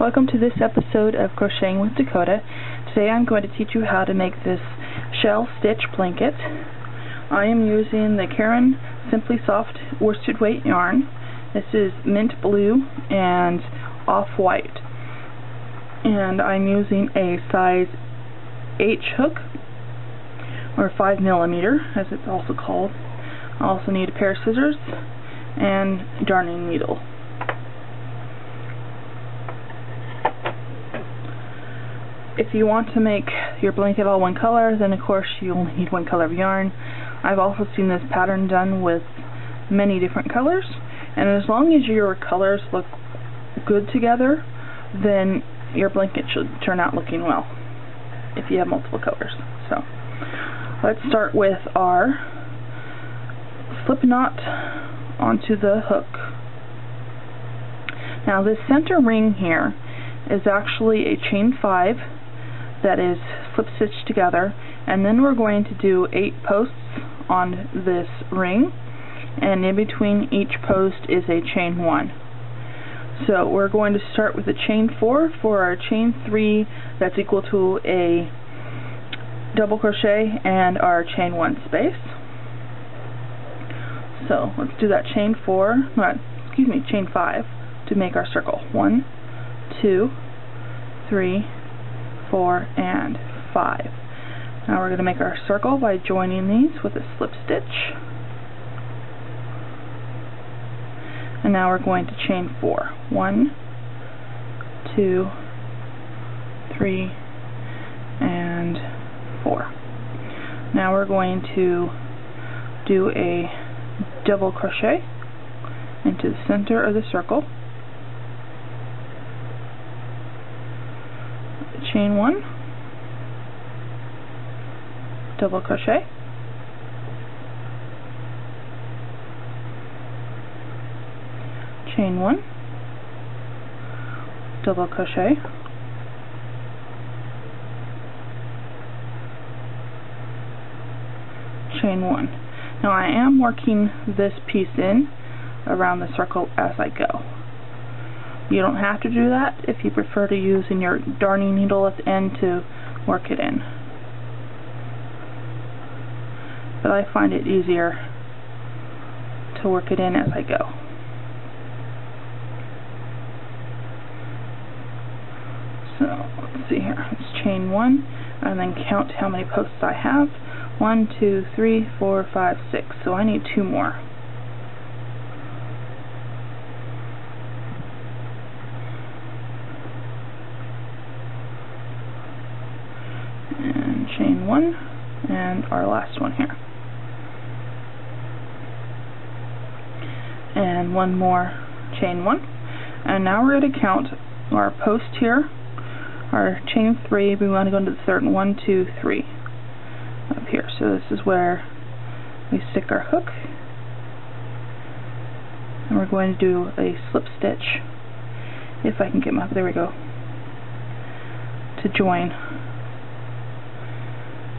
Welcome to this episode of Crocheting with Dakota. Today I'm going to teach you how to make this shell stitch blanket. I am using the Caron Simply Soft worsted weight yarn. This is mint blue and off-white. And I'm using a size H hook, or 5mm as it's also called. I also need a pair of scissors and darning needle. If you want to make your blanket all one color, then of course you only need one color of yarn. I've also seen this pattern done with many different colors, and as long as your colors look good together, then your blanket should turn out looking well if you have multiple colors. So let's start with our slip knot onto the hook. Now this center ring here is actually a chain 5 that is slip stitched together, and then we're going to do 8 posts on this ring, and in between each post is a chain 1. So we're going to start with a chain 4 for our chain 3 that's equal to a double crochet and our chain 1 space. So let's do that chain 5 to make our circle. 1, 2, 3, 4, and 5. Now we're going to make our circle by joining these with a slip stitch. And now we're going to chain 4. 1, 2, 3, and 4. Now we're going to do a double crochet into the center of the circle. Chain 1, double crochet, chain 1, double crochet, chain 1. Now I am working this piece in around the circle as I go. You don't have to do that if you prefer to use your darning needle at the end to work it in. But I find it easier to work it in as I go. So let's see here. Let's chain 1 and then count how many posts I have. 1, 2, 3, 4, 5, 6. So I need 2 more. Chain 1 and our last one here, and one more chain 1, and now we're going to count our post here, our chain 3. We want to go into the third. 1, 2, 3 up here. So this is where we stick our hook, and we're going to do a slip stitch, if I can get my, there we go, to join.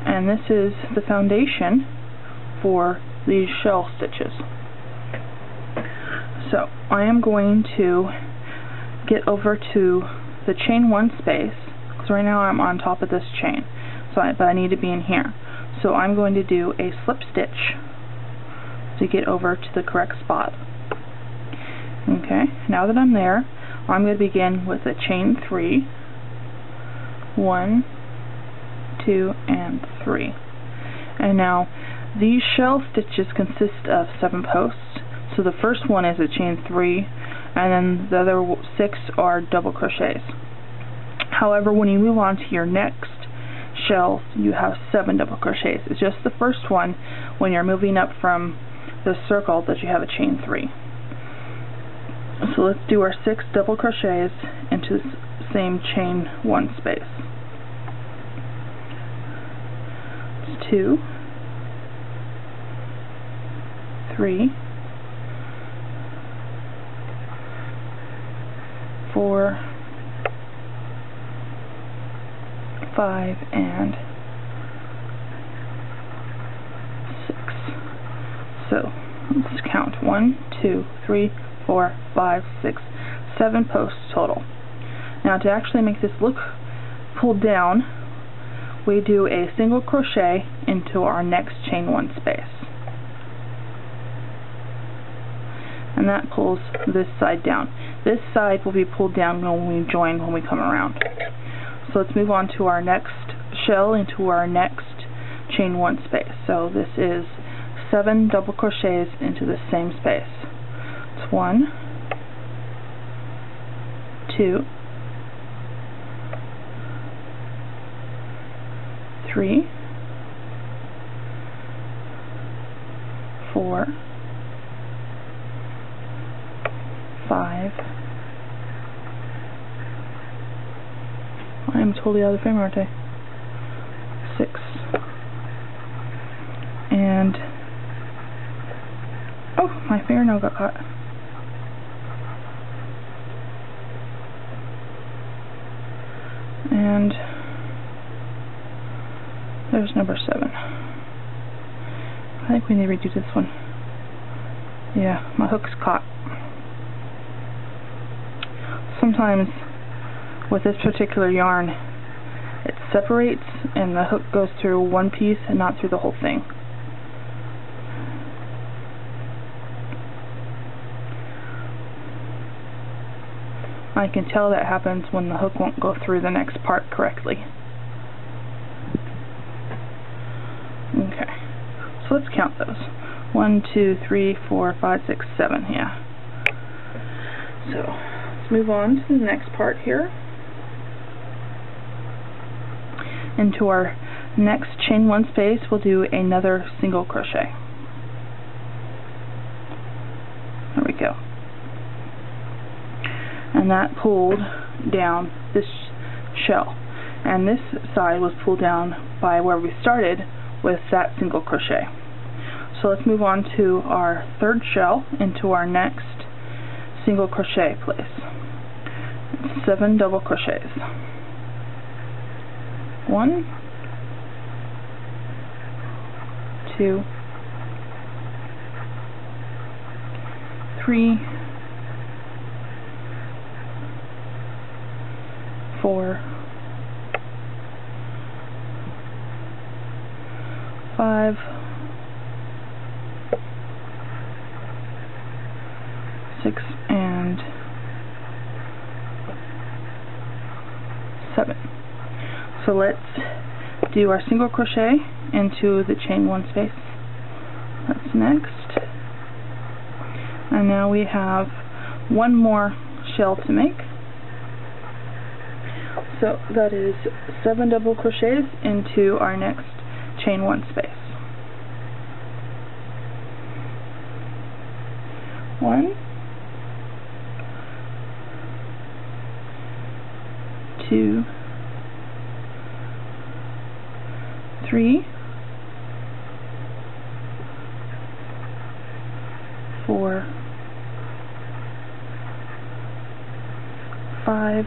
And this is the foundation for these shell stitches. So I am going to get over to the chain 1 space, because right now I'm on top of this chain, but I need to be in here. So I'm going to do a slip stitch to get over to the correct spot. Okay, now that I'm there, I'm going to begin with a chain 3. 1, 2, and 3. And now these shell stitches consist of 7 posts. So the first one is a chain 3, and then the other 6 are double crochets. However, when you move on to your next shell, you have 7 double crochets. It's just the first one when you're moving up from the circle that you have a chain 3. So let's do our 6 double crochets into the same chain 1 space. 2, 3, 4, 5, and 6. So let's count. 1, 2, 3, 4, 5, 6, 7 posts total. Now to actually make this look pulled down, we do a single crochet into our next chain 1 space. And that pulls this side down. This side will be pulled down when we join when we come around. So let's move on to our next shell into our next chain 1 space. So this is 7 double crochets into the same space. It's 1, 2, 3, 4, 5. I am totally out of the frame, aren't I? 6. And oh, my fingernail got caught. And there's number 7. I think we need to redo this one. Yeah, my hook's caught. Sometimes with this particular yarn it separates and the hook goes through one piece and not through the whole thing. I can tell that happens when the hook won't go through the next part correctly. Okay, so let's count those. 1, 2, 3, 4, 5, 6, 7, yeah. So let's move on to the next part here. Into our next chain 1 space, we'll do another single crochet. There we go. And that pulled down this shell. And this side was pulled down by where we started with that single crochet. So let's move on to our third shell into our next single crochet place. 7 double crochets. 1, 2, 3, 4, 5, 6, and 7. So let's do our single crochet into the chain 1 space. That's next. And now we have one more shell to make. So that is 7 double crochets into our next chain 1 space. 1, 2, 3, 4, 5,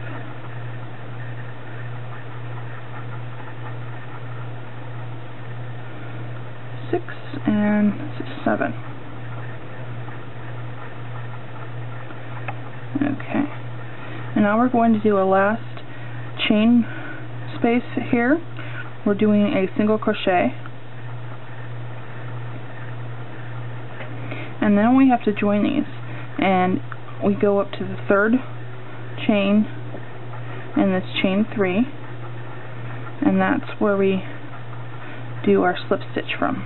6, and 7. Okay, and now we're going to do a last chain space here. We're doing a single crochet, and then we have to join these, and we go up to the third chain in this chain 3, and that's where we do our slip stitch from.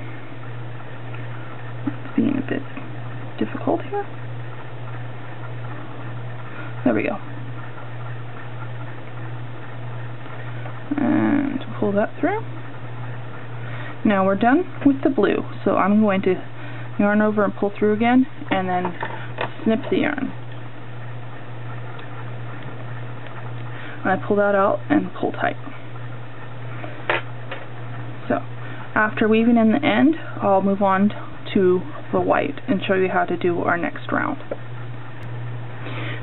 It's being a bit difficult here. There we go. And pull that through. Now we're done with the blue, so I'm going to yarn over and pull through again, and then snip the yarn. And I pull that out and pull tight. So after weaving in the end, I'll move on to the white and show you how to do our next round.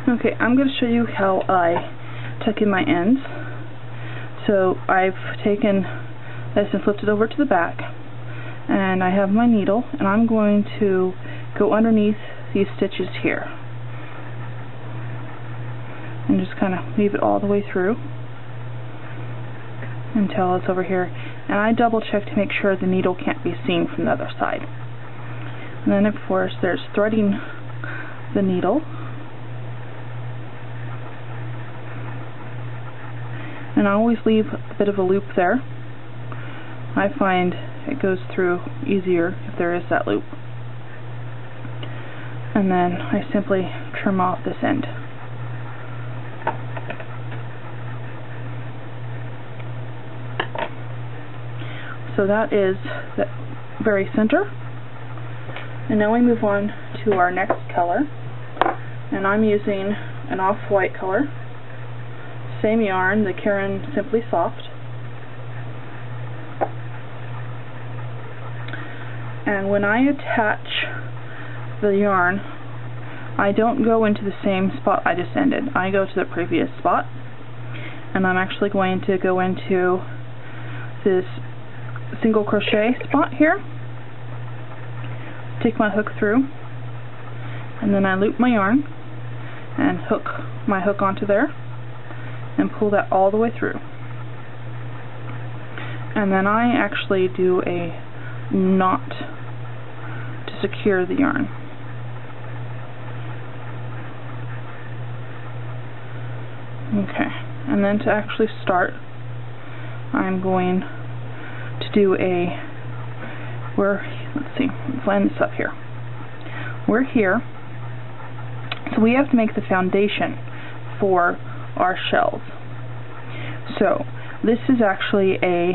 Okay, I'm going to show you how I tuck in my ends. So I've taken this and flipped it over to the back, and I have my needle, and I'm going to go underneath these stitches here and just kind of weave it all the way through until it's over here. And I double check to make sure the needle can't be seen from the other side. And then of course there's threading the needle. And I always leave a bit of a loop there. I find it goes through easier if there is that loop. And then I simply trim off this end. So that is the very center. And now we move on to our next color. And I'm using an off-white color. Same yarn, the Caron Simply Soft. And when I attach the yarn, I don't go into the same spot I just ended. I go to the previous spot, and I'm actually going to go into this single crochet spot here, take my hook through, and then I loop my yarn and hook my hook onto there and pull that all the way through. And then I actually do a knot to secure the yarn. Okay, and then to actually start, I'm going to do let's line this up here. We're here, so we have to make the foundation for our shells. So this is actually a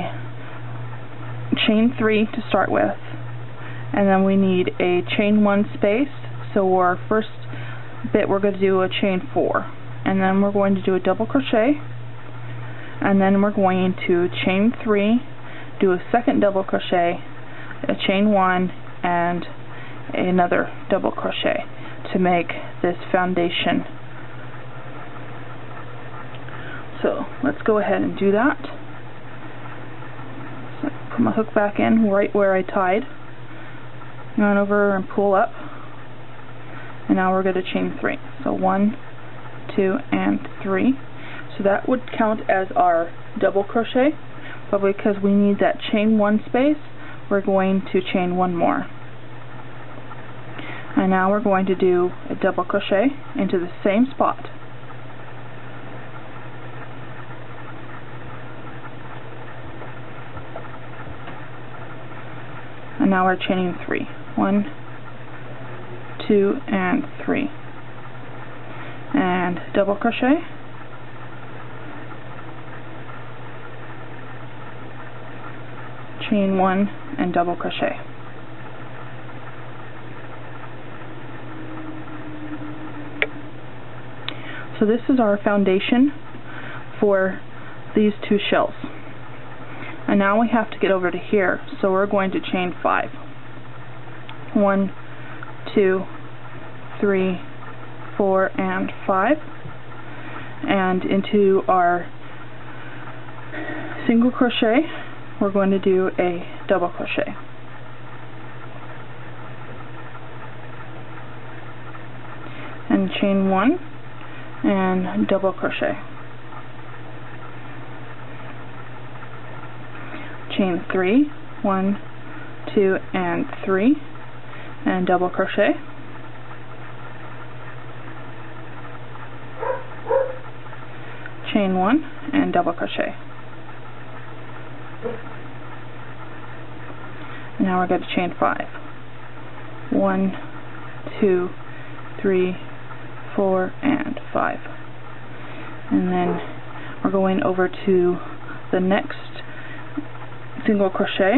chain 3 to start with, and then we need a chain 1 space. So our first bit we're going to do a chain 4, and then we're going to do a double crochet, and then we're going to chain 3, do a second double crochet, a chain 1, and another double crochet to make this foundation. So let's go ahead and do that. So put my hook back in right where I tied, run over and pull up, and now we're going to chain 3. So 1, 2, and 3. So that would count as our double crochet, but because we need that chain 1 space, we're going to chain 1 more. And now we're going to do a double crochet into the same spot. And now we're chaining 3. 1, 2, and 3. And double crochet. Chain 1 and double crochet. So this is our foundation for these 2 shells. And now we have to get over to here, so we're going to chain 5. 1, 2, 3, 4, and 5. And into our single crochet, we're going to do a double crochet. And chain 1 and double crochet. Chain 3, 1, 2, and 3, and double crochet. Chain 1 and double crochet. Now we're going to chain 5. 1, 2, 3, 4, and 5. And then we're going over to the next single crochet,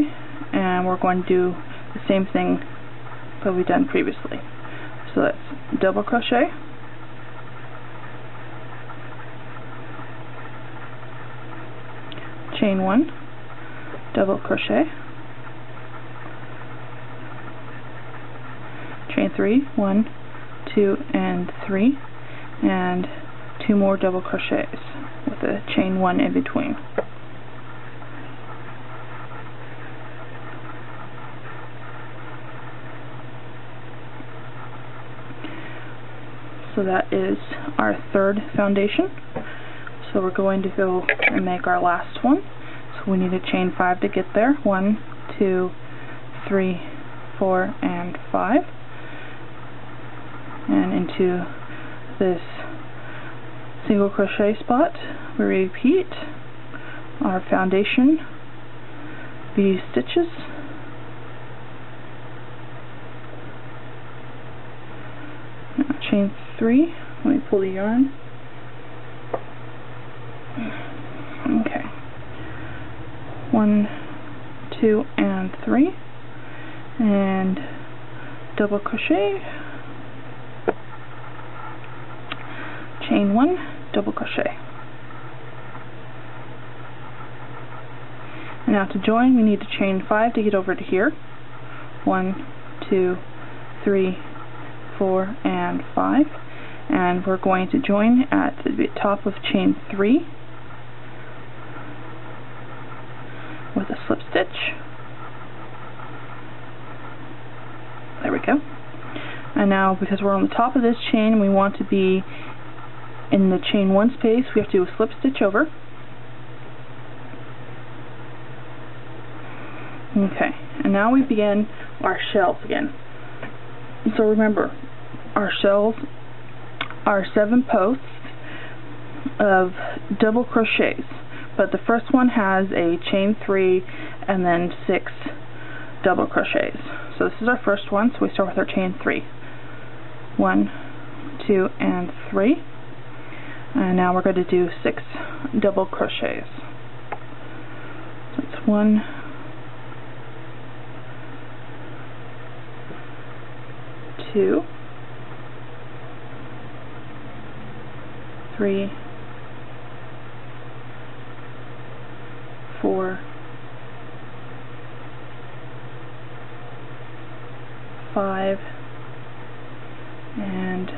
and we're going to do the same thing that we've done previously. So that's double crochet, chain 1, double crochet, chain 3, 1, 2, and 3, and 2 more double crochets with a chain 1 in between. So So that is our third foundation. So we're going to go and make our last one. So we need to chain 5 to get there. 1, 2, 3, 4, and 5. And into this single crochet spot, we repeat our foundation V stitches. Now chain 3. Let me pull the yarn. Okay. 1, 2, and 3, and double crochet, chain 1, double crochet. And now to join, we need to chain 5 to get over to here. 1, 2, 3, 4, and 5. And we're going to join at the top of chain 3 with a slip stitch. There we go. And now, because we're on the top of this chain and we want to be in the chain 1 space, we have to do a slip stitch over. Okay, and now we begin our shells again. So remember, our shells are 7 posts of double crochets, but the first one has a chain 3 and then 6 double crochets. So this is our first one, so we start with our chain 3. 1, 2, and 3. And now we're going to do 6 double crochets. So it's 1, 2, 3, 4, 5, and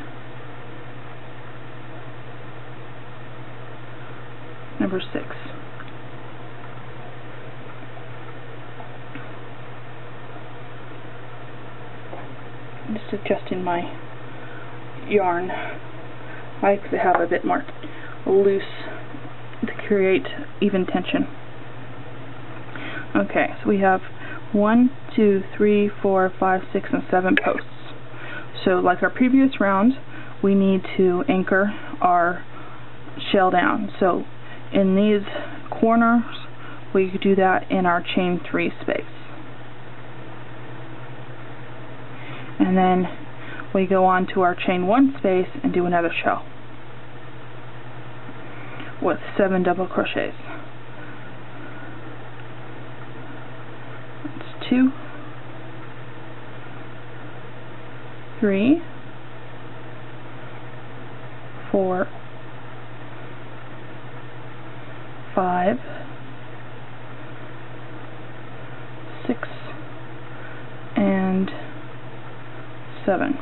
number 6. I'm just adjusting my yarn. I like to have a bit more loose to create even tension. Okay, so we have 1, 2, 3, 4, 5, 6, and 7 posts. So like our previous round, we need to anchor our shell down. So in these corners, we could do that in our chain 3 space. And then we go on to our chain 1 space and do another shell with 7 double crochets. That's 2, 3, 4, 5, 6, and 7.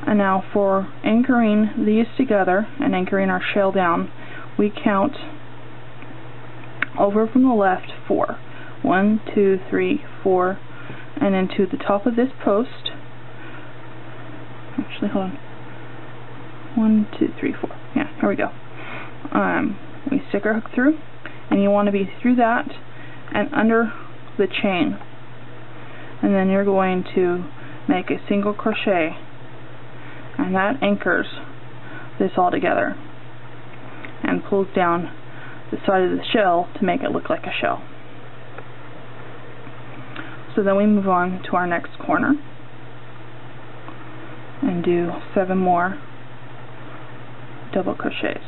And now for anchoring these together and anchoring our shell down, we count over from the left 4. 1, 2, 3, 4, and then to the top of this post. Actually, hold on. 1, 2, 3, 4. Yeah, here we go. We stick our hook through, and you want to be through that and under the chain. And then you're going to make a single crochet, and that anchors this all together and pulls down the side of the shell to make it look like a shell. So then we move on to our next corner and do 7 more double crochets.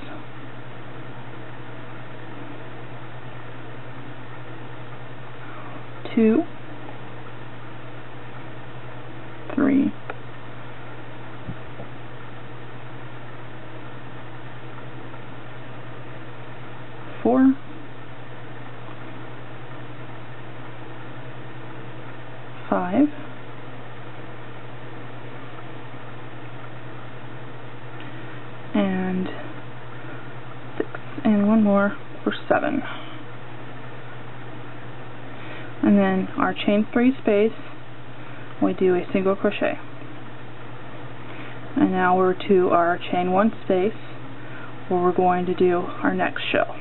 Two, 3, 4, 5, and 6, and one more for 7. And then our chain 3 space, we do a single crochet. And now we're to our chain 1 space where we're going to do our next shell.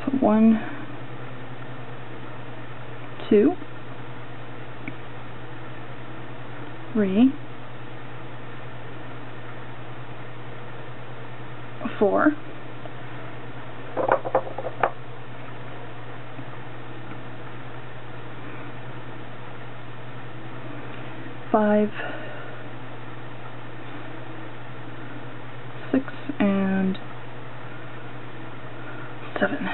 So 1, 2, 3, 4, 5, 6, and 7.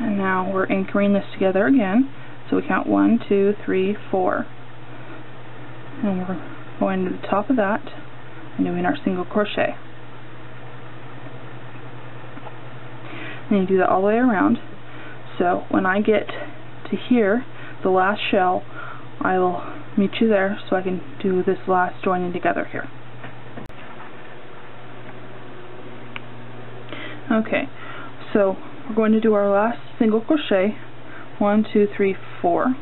And now we're anchoring this together again. So we count 1, 2, 3, 4. And we're going to the top of that and doing our single crochet. And you do that all the way around. So when I get to here, the last shell, I will meet you there so I can do this last joining together here. Okay, so we're going to do our last single crochet. 1, 2, 3, 4.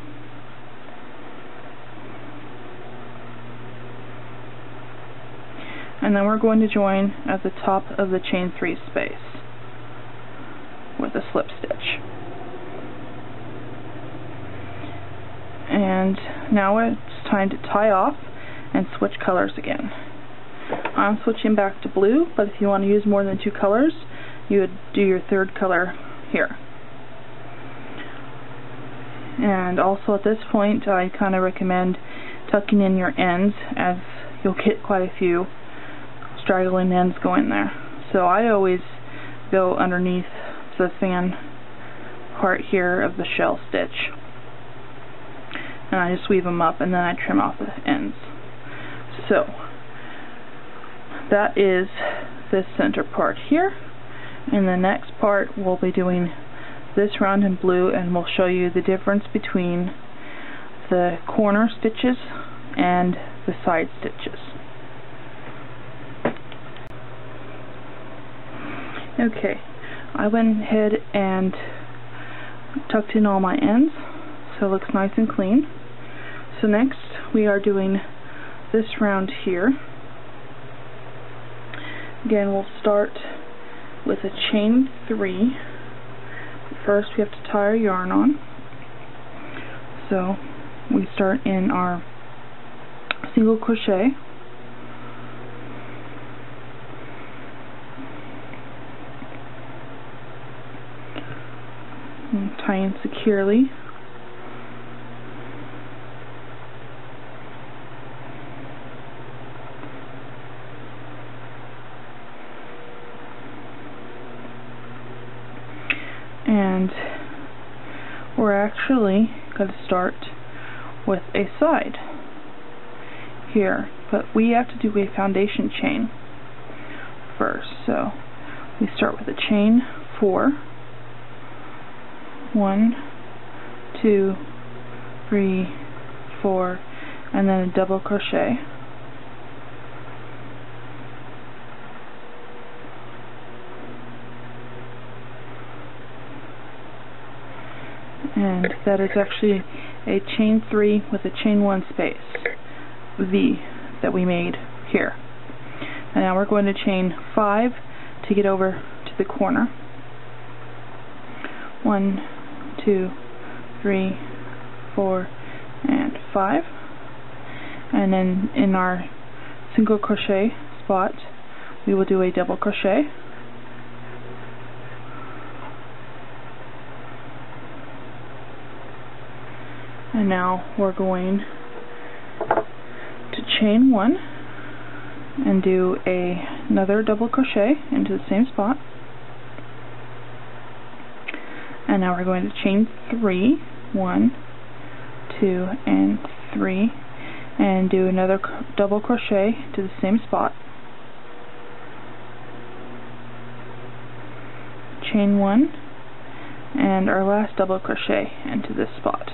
And then we're going to join at the top of the chain 3 space with a slip stitch. And now it's time to tie off and switch colors again. I'm switching back to blue, but if you want to use more than 2 colors, you would do your 3rd color here. And also at this point, I kind of recommend tucking in your ends, as you'll get quite a few straggling ends going there. So I always go underneath the fan part here of the shell stitch, and I just weave them up and then I trim off the ends. So that is this center part here, and the next part we'll be doing this round in blue, and we'll show you the difference between the corner stitches and the side stitches. Okay, I went ahead and tucked in all my ends so it looks nice and clean. So next we are doing this round here. Again, we'll start with a chain 3. First we have to tie our yarn on. So we start in our single crochet, and tie in securely. And we're actually going to start with a side here, but we have to do a foundation chain first. So we start with a chain 4, 1, 2, 3, 4, and then a double crochet. And that is actually a chain 3 with a chain 1 space, V, that we made here. And now we're going to chain 5 to get over to the corner. 1, 2, 3, 4, and 5. And then in our single crochet spot, we will do a double crochet. And now we're going to chain 1 and do another double crochet into the same spot. And now we're going to chain 3, 1, 2, and 3, and do another double crochet to the same spot. Chain 1, and our last double crochet into this spot.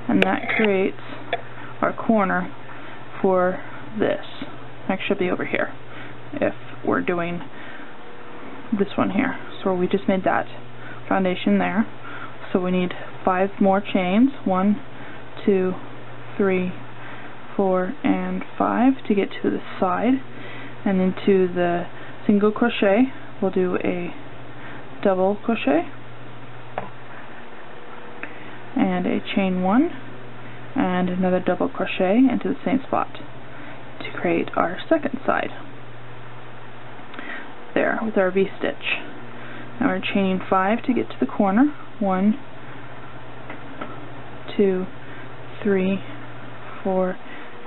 And that creates our corner for this. Next should be over here if we're doing this one here. So we just made that foundation there. So we need 5 more chains. 1, 2, 3, 4, and 5 to get to the side, and into the single crochet we'll do a double crochet and a chain 1 and another double crochet into the same spot to create our second side there with our V-stitch. Now we're chaining 5 to get to the corner. 1, 2, 3, 4,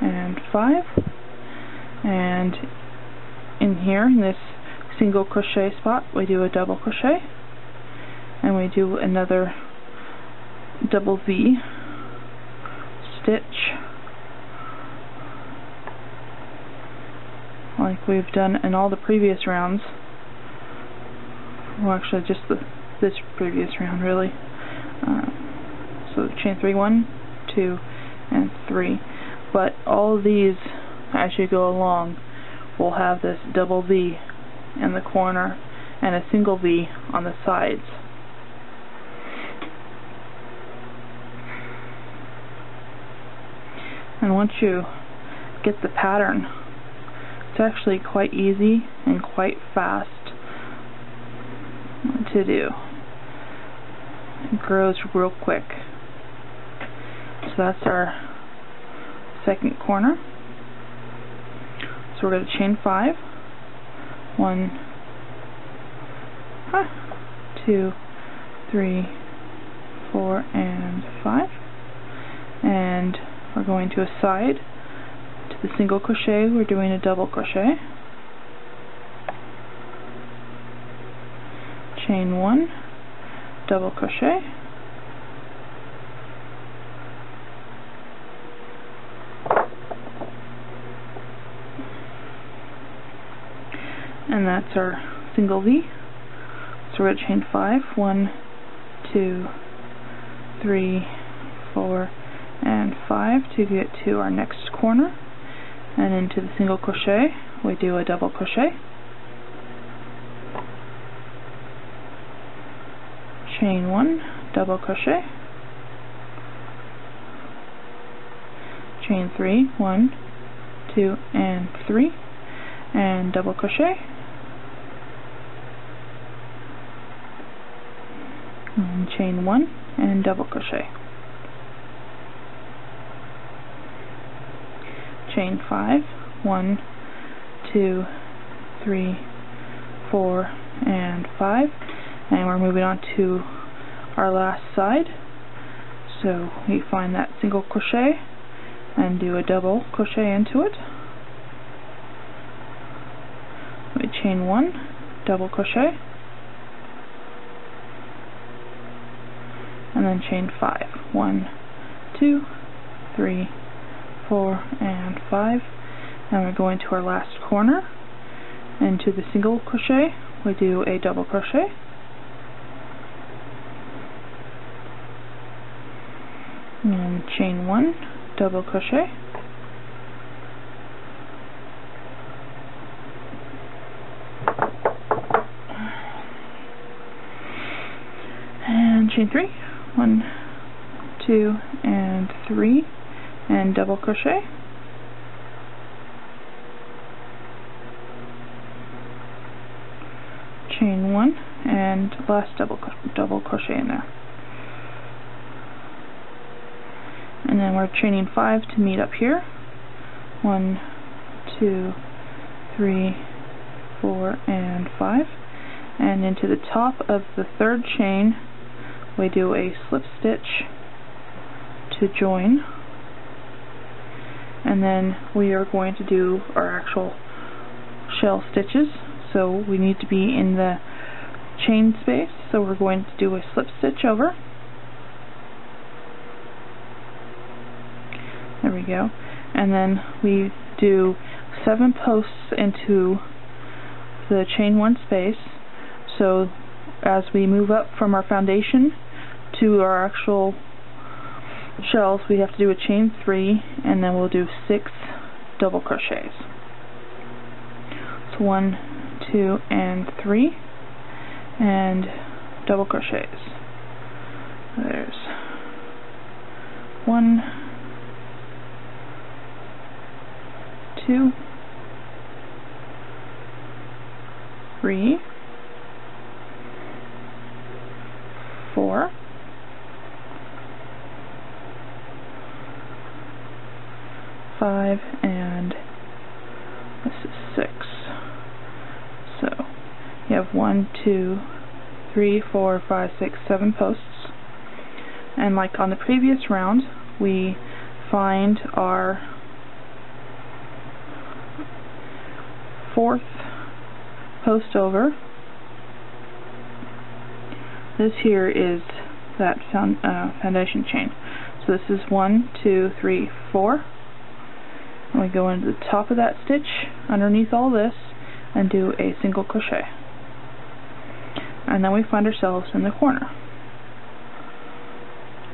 and 5, and in here in this single crochet spot we do a double crochet and we do another double V stitch like we've done in all the previous rounds. Well, actually just this previous round really. So chain 3, 1, 2, and 3. But all of these, as you go along, will have this double V in the corner and a single V on the sides. And once you get the pattern, it's actually quite easy and quite fast to do. It grows real quick. So that's our second corner. So we're going to chain 5. 1, 2, 3, 4, and 5. And we're going to a side. To the single crochet, we're doing a double crochet. Chain 1, double crochet. And that's our single V. So we're going to chain 5, 1, 2, 3, 4, and 5 to get to our next corner. And into the single crochet, we do a double crochet. Chain 1, double crochet. Chain 3, 1, 2, and 3, and double crochet. And chain 1 and double crochet. Chain 5, 1, 2, 3, 4, and 5, and we're moving on to our last side. So we find that single crochet and do a double crochet into it. We chain 1, double crochet, and then chain 5, 1, 2, 3, 4, and 5, and we're going to our last corner. Into the single crochet we do a double crochet, and chain 1, double crochet, and chain 3, 1, 2, and 3, and double crochet, chain 1, and last double crochet in there. And then we're chaining 5 to meet up here. 1, 2, 3, 4, and 5. And into the top of the third chain we do a slip stitch to join, and then we are going to do our actual shell stitches. So we need to be in the chain space, so we're going to do a slip stitch over. There we go. And then we do 7 posts into the chain 1 space. So as we move up from our foundation to our actual shells, we have to do a chain 3, and then we'll do 6 double crochets. So 1, 2, and 3, and double crochets. There's 1, 2, 3, 4, 5, and this is 6. So you have 1, 2, 3, 4, 5, 6, 7 posts. And like on the previous round, we find our 4th post over. This here is that foundation chain. So this is 1, 2, 3, 4. And we go into the top of that stitch underneath all this and do a single crochet. And then we find ourselves in the corner.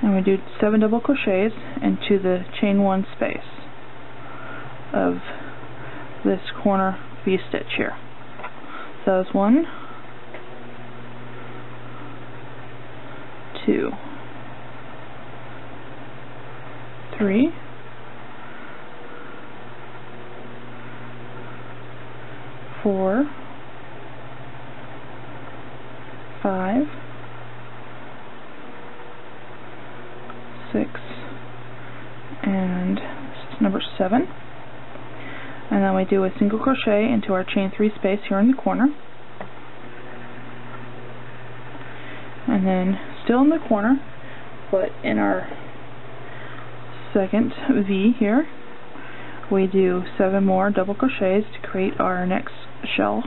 And we do 7 double crochets into the chain 1 space of this corner V-stitch here. So that's 1, 2, 3, 4, 5, 6, and this is number 7. And then we do a single crochet into our chain 3 space here in the corner. And then still in the corner, but in our second V here, we do 7 more double crochets to create our next shell.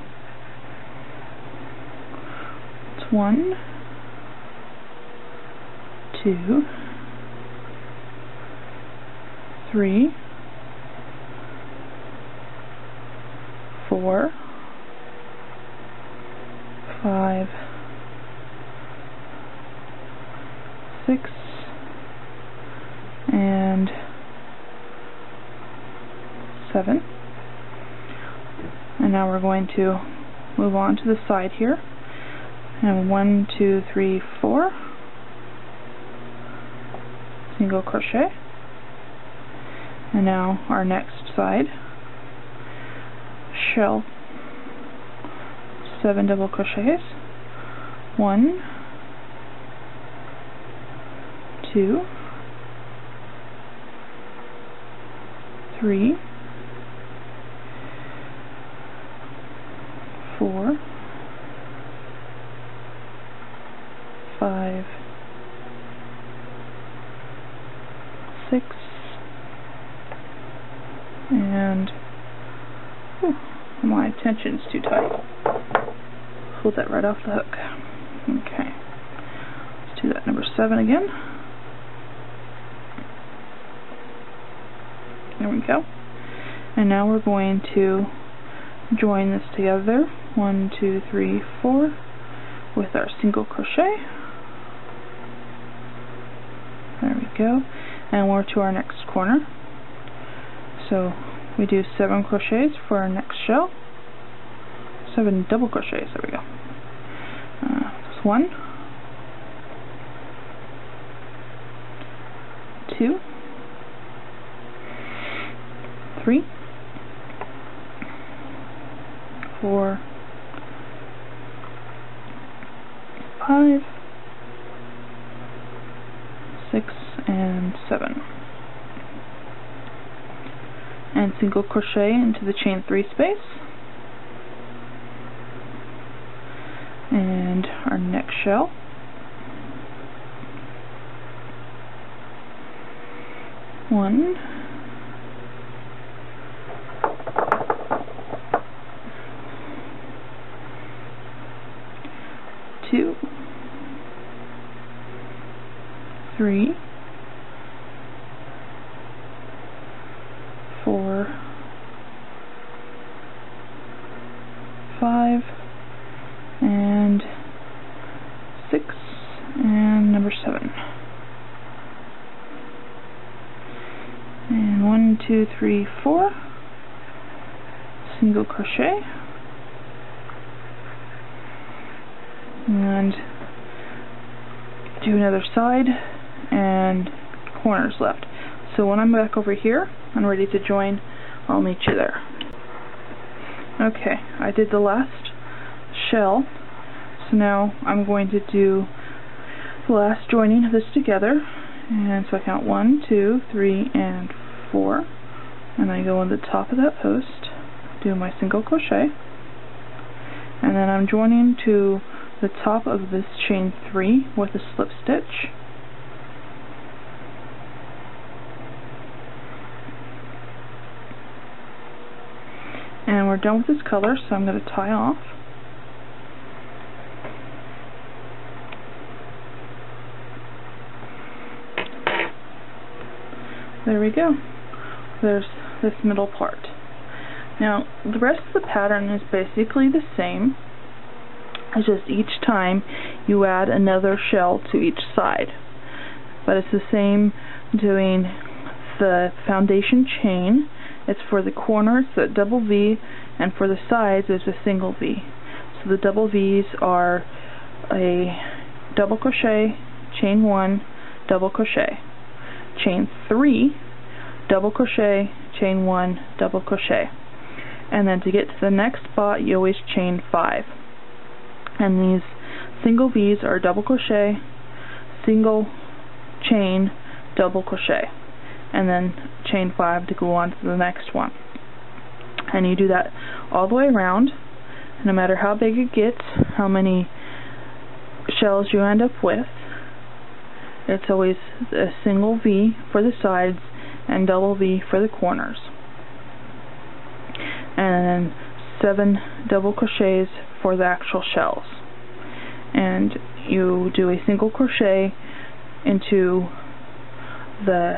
It's 1, 2, 3, 4, 5, 6, and 7. And now we're going to move on to the side here. And 1, 2, 3, 4, single crochet. And now our next side, shell, 7 double crochets, 1, 2, 3, 4, 5, 6, and my tension's too tight. Pull that right off the hook. Okay, let's do that number 7 again. There we go. And now we're going to join this together, 1, 2, 3, 4, with our single crochet. There we go. And we're to our next corner. So we do 7 crochets for our next shell. 7 double crochets, there we go. Just 1, 2, 3, 4, 5, 6, and 7. And single crochet into the chain 3 space. And our next shell. One, 2, 3, 4, 5, and 6, and number 7. And 1, 2, 3, 4, single crochet, and do another side, and corners left. So when I'm back over here, I'm ready to join I'll meet you there. Okay, I did the last shell, so now I'm going to do the last joining of this together. And so I count 1, 2, 3, and 4, and I go on the top of that post, do my single crochet, and then I'm joining to the top of this chain 3 with a slip stitch. And we're done with this color, so I'm going to tie off. There we go. There's this middle part. Now, the rest of the pattern is basically the same. It's just each time you add another shell to each side. But it's the same doing the foundation chain. It's for the corners, the double V, and for the sides is a single V. So the double V's are a double crochet, chain 1, double crochet, chain 3, double crochet, chain 1, double crochet. And then to get to the next spot, you always chain 5. And these single V's are double crochet, single chain, double crochet, and then chain 5 to go on to the next one. And you do that all the way around. No matter how big it gets, how many shells you end up with, it's always a single V for the sides and double V for the corners. And then 7 double crochets for the actual shells. And you do a single crochet into the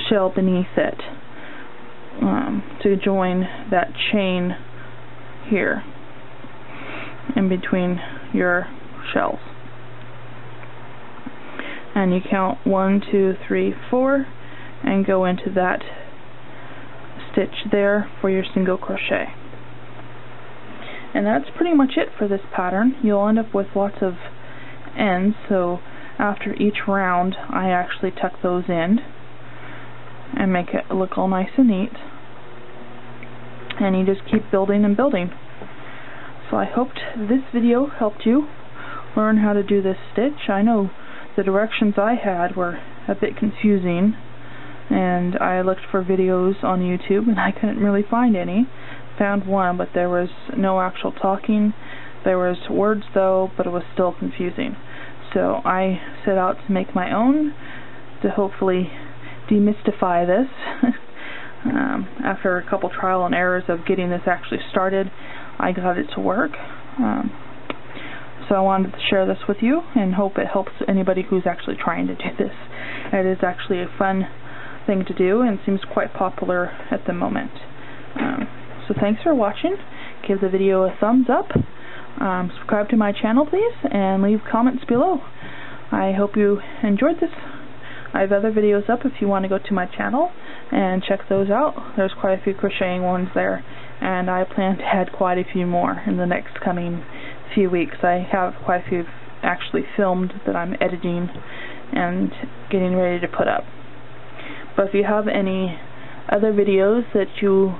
shell beneath it to join that chain here in between your shells. And you count 1, 2, 3, 4 and go into that stitch there for your single crochet. And that's pretty much it for this pattern. You'll end up with lots of ends, so after each round I actually tuck those in and make it look all nice and neat. And you just keep building and building. So I hoped this video helped you learn how to do this stitch. I know the directions I had were a bit confusing, and I looked for videos on YouTube and I couldn't really find any. Found one, but there was no actual talking. There was words though, but it was still confusing. So I set out to make my own to hopefully demystify this. After a couple trial and errors of getting this actually started, I got it to work. So I wanted to share this with you and hope it helps anybody who's actually trying to do this. It is actually a fun thing to do and seems quite popular at the moment. So thanks for watching. Give the video a thumbs up. Subscribe to my channel please, and leave comments below. I hope you enjoyed this. I have other videos up if you want to go to my channel and check those out. There's quite a few crocheting ones there, and I plan to add quite a few more in the next coming few weeks. I have quite a few actually filmed that I'm editing and getting ready to put up. But if you have any other videos that you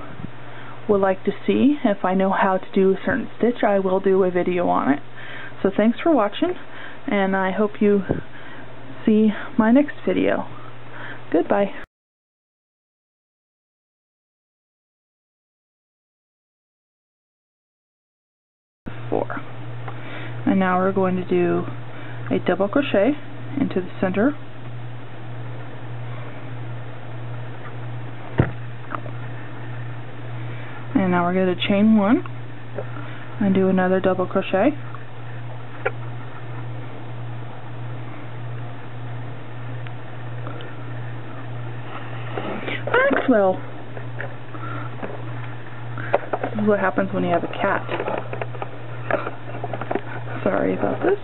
would like to see, if I know how to do a certain stitch, I will do a video on it. So thanks for watching, and I hope you see my next video. Goodbye. And now we're going to do a double crochet into the center, and now we're going to chain 1 and do another double crochet, Maxwell. This is what happens when you have a cat. Sorry about this.